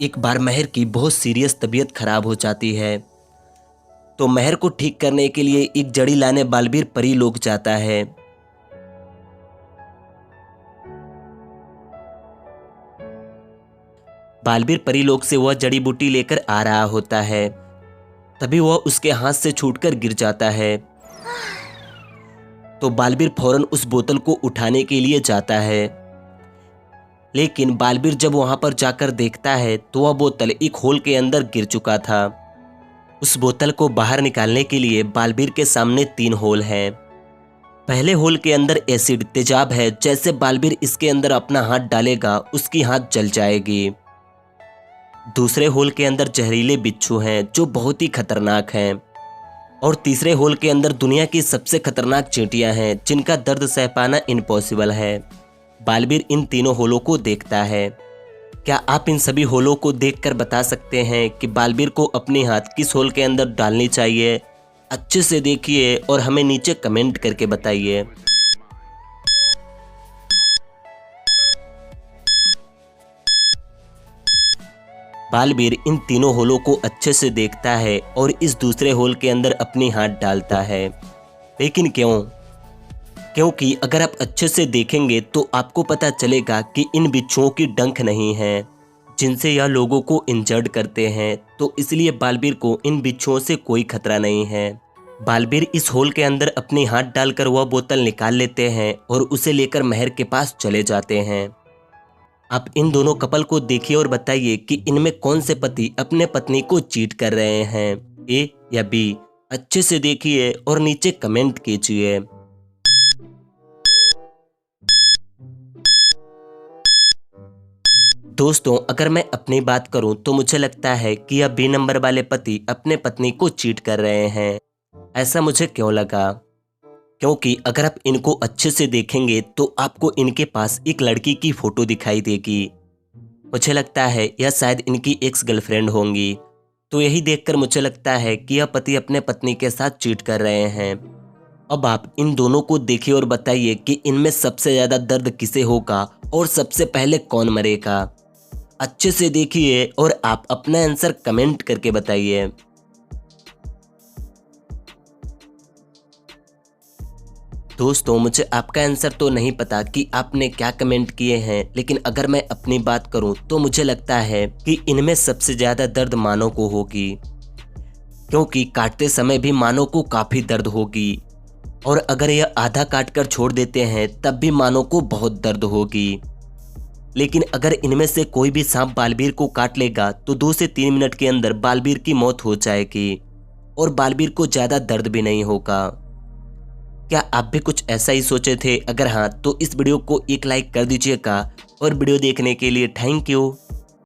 एक बार महर की बहुत सीरियस तबीयत खराब हो जाती है। तो महर को ठीक करने के लिए एक जड़ी लाने बालवीर परी लोग जाता है। बालवीर परी लोग से वह जड़ी बूटी लेकर आ रहा होता है, तभी वह उसके हाथ से छूटकर गिर जाता है। तो बालवीर फौरन उस बोतल को उठाने के लिए जाता है, लेकिन बालवीर जब वहां पर जाकर देखता है तो वह बोतल एक होल के अंदर गिर चुका था। उस बोतल को बाहर निकालने के लिए बालवीर के सामने 3 होल हैं। पहले होल के अंदर एसिड तेजाब है, जैसे बालवीर इसके अंदर अपना हाथ डालेगा उसकी हाथ जल जाएगी। दूसरे होल के अंदर जहरीले बिच्छू हैं जो बहुत ही खतरनाक हैं। और तीसरे होल के अंदर दुनिया की सबसे खतरनाक चींटियां हैं जिनका दर्द सह पाना इम्पॉसिबल है। बालवीर इन तीनों होलों को देखता है। क्या आप इन सभी होलों को देखकर बता सकते हैं कि बालवीर को अपनी हाथ किस होल के अंदर डालनी चाहिए? अच्छे से देखिए और हमें नीचे कमेंट करके बताइए। बालवीर इन तीनों होलों को अच्छे से देखता है और इस दूसरे होल के अंदर अपनी हाथ डालता है। लेकिन क्यों? क्योंकि अगर आप अच्छे से देखेंगे तो आपको पता चलेगा कि इन बिच्छुओं की डंक नहीं है जिनसे यह लोगों को इंजर्ड करते हैं। तो इसलिए बालवीर को इन बिच्छुओं से कोई खतरा नहीं है। बालवीर इस होल के अंदर अपनी हाथ डालकर वह बोतल निकाल लेते हैं और उसे लेकर महर के पास चले जाते हैं। आप इन दोनों कपल को देखिए और बताइए कि इनमें कौन से पति अपने पत्नी को चीट कर रहे हैं, ए या बी? अच्छे से देखिए और नीचे कमेंट कीजिए। दोस्तों, अगर मैं अपनी बात करूं तो मुझे लगता है कि यह बी नंबर वाले पति अपने पत्नी को चीट कर रहे हैं। ऐसा मुझे क्यों लगा? क्योंकि अगर आप इनको अच्छे से देखेंगे तो आपको इनके पास एक लड़की की फोटो दिखाई देगी। मुझे लगता है यह शायद इनकी एक्स गर्लफ्रेंड होंगी। तो यही देखकर मुझे लगता है कि यह पति अपने पत्नी के साथ चीट कर रहे हैं। अब आप इन दोनों को देखिए और बताइए कि इनमें सबसे ज़्यादा दर्द किसे होगा और सबसे पहले कौन मरेगा। अच्छे से देखिए और आप अपना आंसर कमेंट करके बताइए। दोस्तों, मुझे आपका आंसर तो नहीं पता कि आपने क्या कमेंट किए हैं, लेकिन अगर मैं अपनी बात करूं तो मुझे लगता है कि इनमें सबसे ज़्यादा दर्द मानव को होगी, क्योंकि काटते समय भी मानव को काफ़ी दर्द होगी। और अगर यह आधा काट कर छोड़ देते हैं तब भी मानव को बहुत दर्द होगी। लेकिन अगर इनमें से कोई भी सांप बालवीर को काट लेगा तो 2 से 3 मिनट के अंदर बालवीर की मौत हो जाएगी और बालवीर को ज़्यादा दर्द भी नहीं होगा। क्या आप भी कुछ ऐसा ही सोचे थे? अगर हाँ तो इस वीडियो को एक लाइक कर दीजिएगा और वीडियो देखने के लिए थैंक यू।